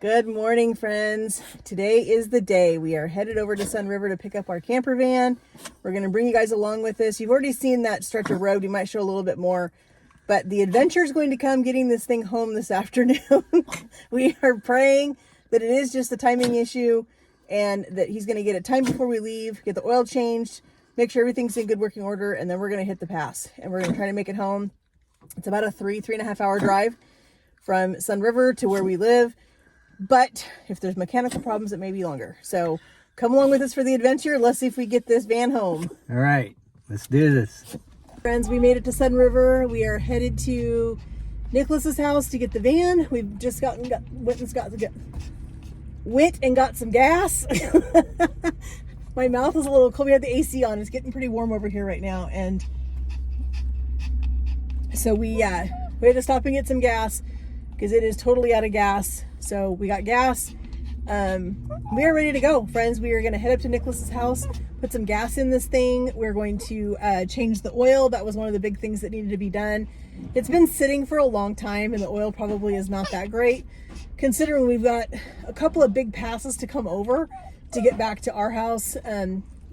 Good morning, friends. Today is the day. We are headed over to Sunriver to pick up our camper van. We're going to bring you guys along with us. You've already seen that stretch of road. We might show a little bit more, but the adventure is going to come getting this thing home this afternoon. We are praying that it is just a timing issue and that he's going to get it time before we leave, get the oil changed, make sure everything's in good working order, and then we're going to hit the pass and we're going to try to make it home. It's about a 3.5 hour drive from Sunriver to where we live. But if there's mechanical problems, it may be longer. So come along with us for the adventure. Let's see if we get this van home. All right, let's do this. Friends, we made it to Sunriver. We are headed to Nicholas's house to get the van. We've just went and got some gas. My mouth is a little cold. We had the AC on. It's getting pretty warm over here right now. And so we had to stop and get some gas because it is totally out of gas. So we got gas. We are ready to go, friends. We are going to head up to Nicholas's house, put some gas in this thing. We're going to change the oil. That was one of the big things that needed to be done. It's been sitting for a long time and the oil probably is not that great, considering we've got a couple of big passes to come over to get back to our house.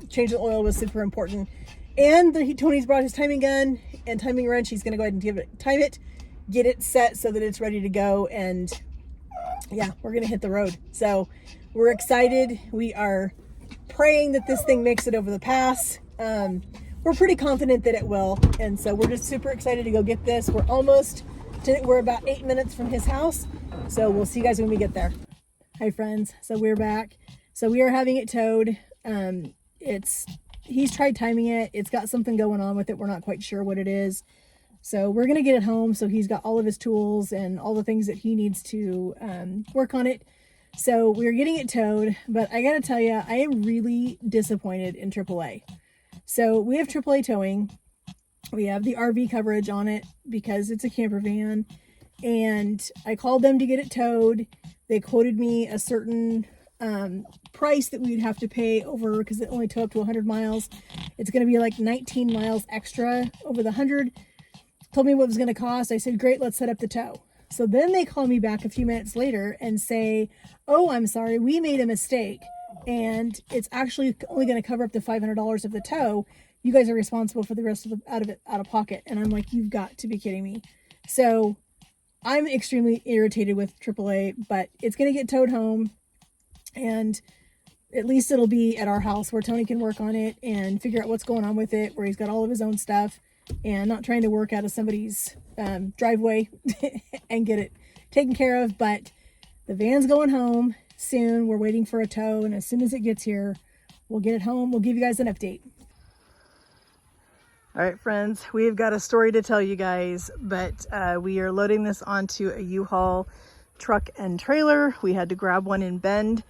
Change the oil was super important. And Tony's brought his timing gun and timing wrench. He's going to go ahead and time it, get it set so that it's ready to go. And yeah, we're going to hit the road. So we're excited. We are praying that this thing makes it over the pass. We're pretty confident that it will. And so we're just super excited to go get this. We're about 8 minutes from his house. So we'll see you guys when we get there. Hi friends. So we're back. So we are having it towed. He's tried timing it. It's got something going on with it. We're not quite sure what it is. So we're going to get it home. So he's got all of his tools and all the things that he needs to work on it. So we're getting it towed, but I got to tell you, I am really disappointed in AAA. So we have AAA towing. We have the RV coverage on it because it's a camper van, and I called them to get it towed. They quoted me a certain price that we would have to pay over, because it only tow up to 100 miles. It's going to be like 19 miles extra over the 100. Told me what it was going to cost. I said, great, let's set up the tow. So then they call me back a few minutes later and say, oh, I'm sorry, we made a mistake. And it's actually only going to cover up to $500 of the tow. You guys are responsible for the rest of out of pocket. And I'm like, you've got to be kidding me. So I'm extremely irritated with AAA, but it's going to get towed home. And at least it'll be at our house where Tony can work on it and figure out what's going on with it, where he's got all of his own stuff and not trying to work out of somebody's driveway and get it taken care of. But the van's going home soon. We're waiting for a tow, and as soon as it gets here, we'll get it home. We'll give you guys an update. All right, friends, we've got a story to tell you guys, but we are loading this onto a U-Haul truck and trailer. We had to grab one in Bend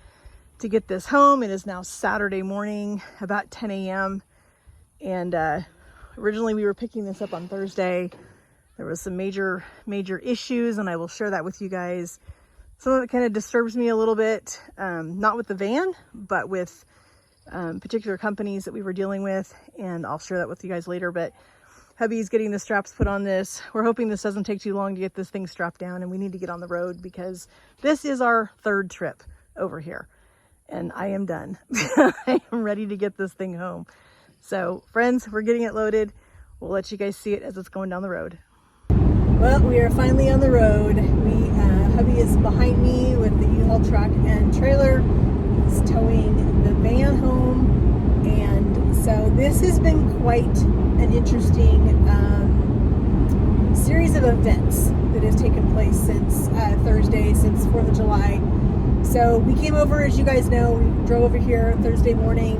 to get this home. It is now Saturday morning, about 10 a.m. And originally we were picking this up on Thursday. There was some major issues, and I will share that with you guys. Some of it kind of disturbs me a little bit, not with the van, but with particular companies that we were dealing with, and I'll share that with you guys later. But hubby's getting the straps put on this. We're hoping this doesn't take too long to get this thing strapped down, and we need to get on the road because this is our third trip over here, and I am done. I am ready to get this thing home. So friends, we're getting it loaded. We'll let you guys see it as it's going down the road. Well, we are finally on the road. Hubby is behind me with the U-Haul truck and trailer. He's towing the van home. And so this has been quite an interesting series of events that has taken place since Thursday, since 4th of July. So we came over, as you guys know, we drove over here Thursday morning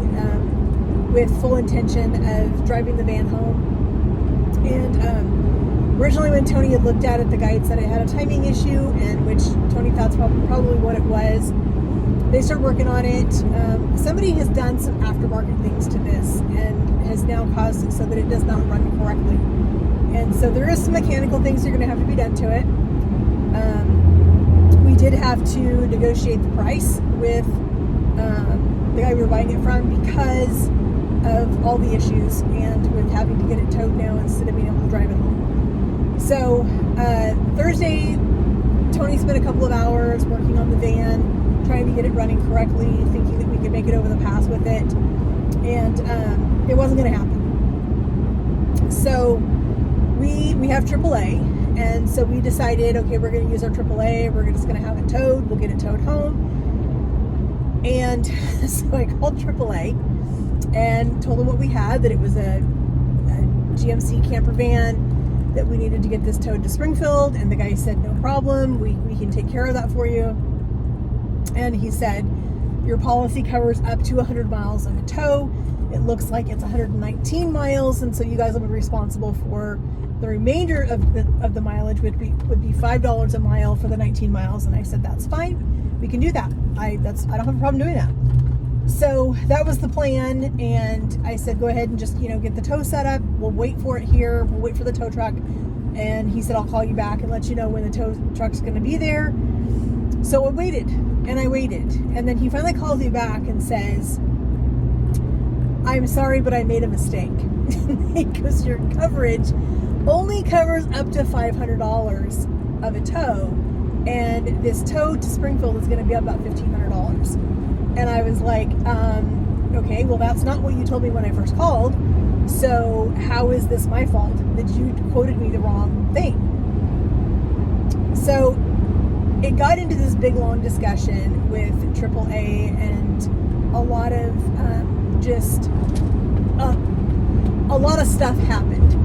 with full intention of driving the van home. And originally when Tony had looked at it, the guide said it had a timing issue, and which Tony thought's probably what it was. They started working on it. Somebody has done some aftermarket things to this and has now caused it so that it does not run correctly. And so there is some mechanical things that are going to have to be done to it. We did have to negotiate the price with the guy we were buying it from because of all the issues and with having to get it towed now instead of being able to drive it home. So Thursday, Tony spent a couple of hours working on the van, trying to get it running correctly, thinking that we could make it over the pass with it, and it wasn't going to happen. So we have AAA, and so we decided, okay, we're going to use our AAA. We're just going to have it towed. We'll get it towed home. And so I called AAA and told them what we had, that it was a GMC camper van, that we needed to get this towed to Springfield. And the guy said, no problem, we can take care of that for you. And he said, your policy covers up to 100 miles of a tow. It looks like it's 119 miles, and so you guys will be responsible for the remainder of the mileage, would be $5 a mile for the 19 miles. And I said, that's fine, we can do that. I don't have a problem doing that. So that was the plan, and I said, go ahead and just get the tow set up. We'll wait for it here. We'll wait for the tow truck. And he said, I'll call you back and let you know when the tow truck's going to be there. So I waited, and I waited, and then he finally calls me back and says, I'm sorry, but I made a mistake. Because your coverage only covers up to $500 of a tow, and this tow to Springfield is going to be about $1,500. And I was like, okay, well, that's not what you told me when I first called. So how is this my fault that you quoted me the wrong thing? So it got into this big, long discussion with AAA, and a lot of a lot of stuff happened.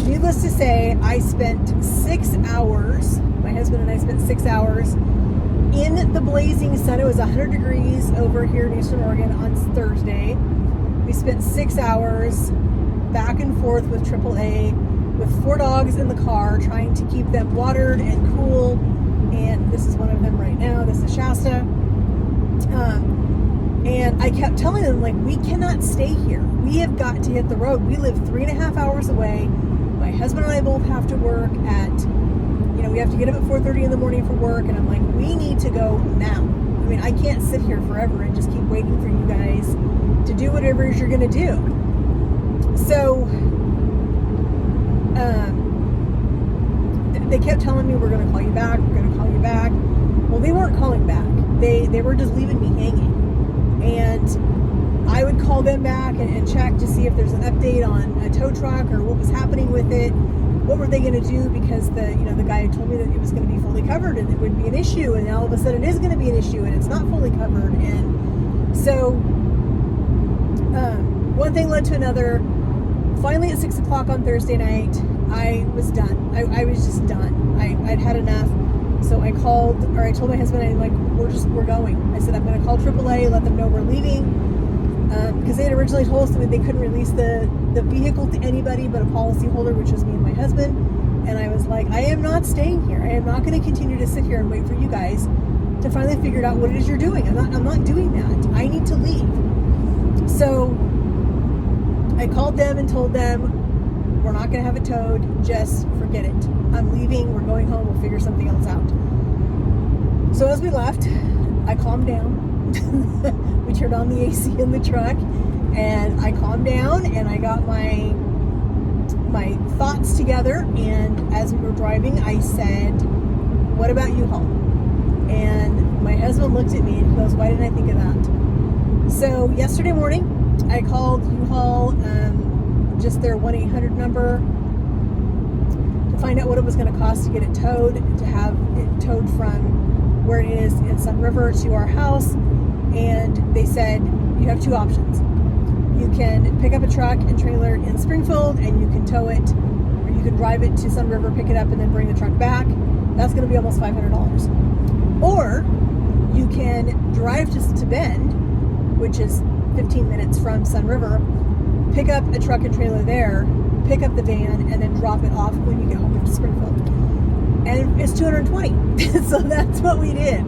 Needless to say, I spent 6 hours, my husband and I spent 6 hours in the blazing sun. It was 100 degrees over here in Eastern Oregon on Thursday. We spent 6 hours back and forth with AAA, with 4 dogs in the car, trying to keep them watered and cool. And this is one of them right now. This is Shasta. And I kept telling them, like, we cannot stay here. We have got to hit the road. We live 3.5 hours away. My husband and I both have to work at, we have to get up at 4:30 in the morning for work. And I'm like, we need to go now. I mean, I can't sit here forever and just keep waiting for you guys to do whatever it is you're going to do. So, they kept telling me, we're going to call you back. We're going to call you back. Well, they weren't calling back. They were just leaving me hanging. And I would call them back and check to see if there's an update on a tow truck or what was happening with it. What were they going to do? Because the guy had told me that it was going to be fully covered and it wouldn't be an issue. And now all of a sudden it is going to be an issue and it's not fully covered. And so one thing led to another. Finally at 6 o'clock on Thursday night, I was done. I was just done. I'd had enough. So I told my husband, I'm like, we're going. I said, I'm going to call AAA, let them know we're leaving. Because they had originally told us that they couldn't release the vehicle to anybody but a policyholder, which was me and my husband. And I was like, I am not staying here. I am not going to continue to sit here and wait for you guys to finally figure out what it is you're doing. I'm not doing that. I need to leave. So I called them and told them, we're not going to have it towed. Just forget it. I'm leaving. We're going home. We'll figure something else out. So as we left, I calmed down. We turned on the AC in the truck, and I calmed down, and I got my thoughts together. And as we were driving, I said, what about U-Haul? And my husband looked at me and he goes, why didn't I think of that? So yesterday morning, I called U-Haul, just their 1-800 number, to find out what it was going to cost to get it towed, to have it towed from where it is in Sunriver to our house. And they said, you have 2 options. You can pick up a truck and trailer in Springfield and you can tow it, or you can drive it to Sunriver, pick it up, and then bring the truck back. That's going to be almost $500. Or you can drive to Bend, which is 15 minutes from Sunriver, pick up a truck and trailer there, pick up the van, and then drop it off when you get home to Springfield. And it's $220. So that's what we did.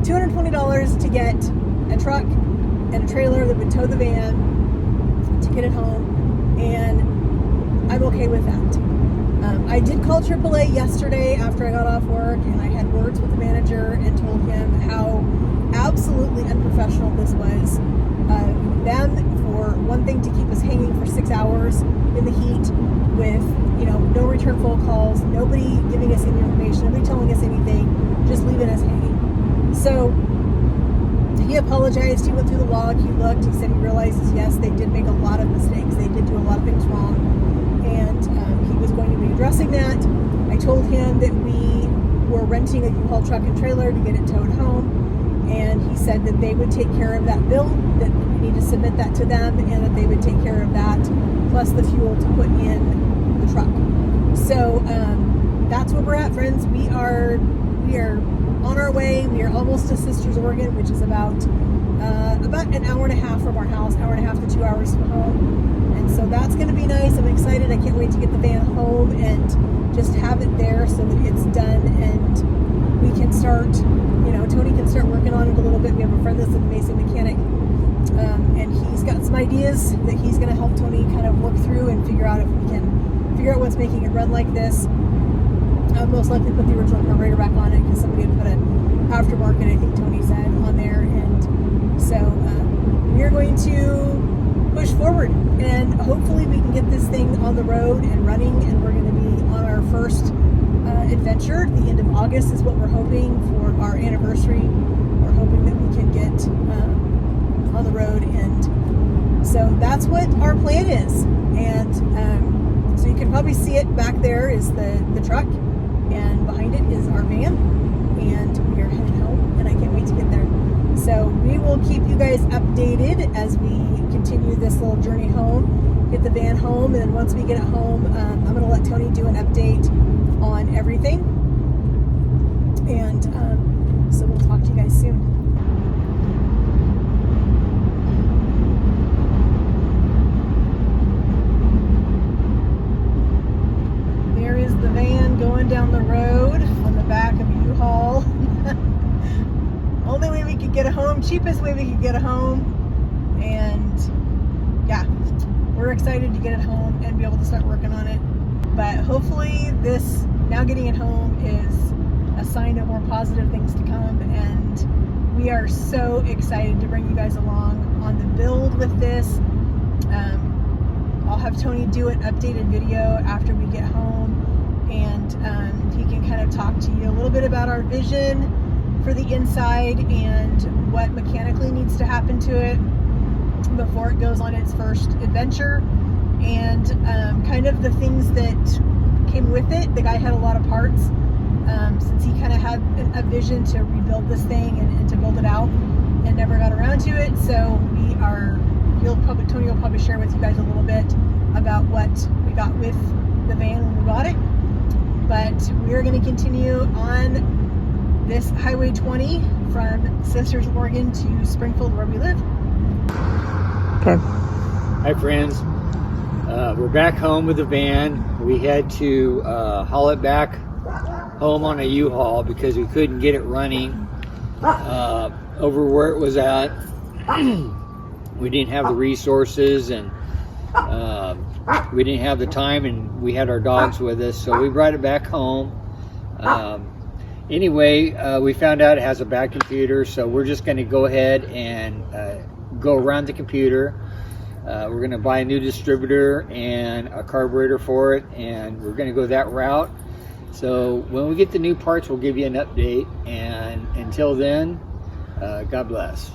$220 to get a truck and a trailer that would tow the van to get it home, and I'm okay with that. I did call AAA yesterday after I got off work, and I had words with the manager and told him how absolutely unprofessional this was. Them, for one thing, to keep us hanging for 6 hours in the heat with, no return phone calls, nobody giving us any information, nobody telling us anything, just leaving us he apologized. He went through the log. He looked. He said he realizes, yes, they did make a lot of mistakes. They did do a lot of things wrong. And he was going to be addressing that. I told him that we were renting a U-Haul truck and trailer to get it towed home. And he said that they would take care of that bill, that we need to submit that to them, and that they would take care of that, plus the fuel to put in the truck. So that's where we're at, friends. We are on our way. We are almost to Sisters, Oregon, which is about an hour and a half from our house, hour and a half to 2 hours from home. And so that's going to be nice. I'm excited. I can't wait to get the van home and just have it there so that it's done and we can start, Tony can start working on it a little bit. We have a friend that's an amazing mechanic, and he's got some ideas that he's going to help Tony kind of work through and figure out if we can figure out what's making it run like this. I'll most likely put the original carburetor back on it because somebody had put an aftermarket, I think Tony said, on there. And so we're going to push forward and hopefully we can get this thing on the road and running, and we're going to be on our first adventure. The end of August is what we're hoping for our anniversary. We're hoping that we can get on the road, and so that's what our plan is. And so you can probably see it back there is the truck, and behind it is our van, and we are headed home, and I can't wait to get there. So we will keep you guys updated as we continue this little journey home, get the van home, and then once we get it home, I'm going to let Tony do an update on everything, and so we'll talk to you guys soon. There is the van going down the road on the back of a U-Haul. Only way we could get it home, cheapest way we could get it home, and yeah, we're excited to get it home and be able to start working on it. But hopefully this, now getting it home, is a sign of more positive things to come, and we are so excited to bring you guys along on the build with this. I'll have Tony do an updated video after we get home, and he can kind of talk to you a little bit about our vision for the inside and what mechanically needs to happen to it before it goes on its first adventure, and kind of the things that came with it. The guy had a lot of parts, since he kind of had a vision to rebuild this thing and to build it out, and never got around to it. So Tony will probably share with you guys a little bit about what we got with the van when we bought it. But we're going to continue on this Highway 20 from Sisters, Oregon to Springfield, where we live. Okay. Hi, friends. We're back home with the van. We had to haul it back home on a U-Haul because we couldn't get it running over where it was at. We didn't have the resources, and we didn't have the time, and we had our dogs with us, so we brought it back home. Anyway, we found out it has a bad computer, so we're just going to go ahead and go around the computer. We're going to buy a new distributor and a carburetor for it, and we're going to go that route. So when we get the new parts, we'll give you an update, and until then, God bless.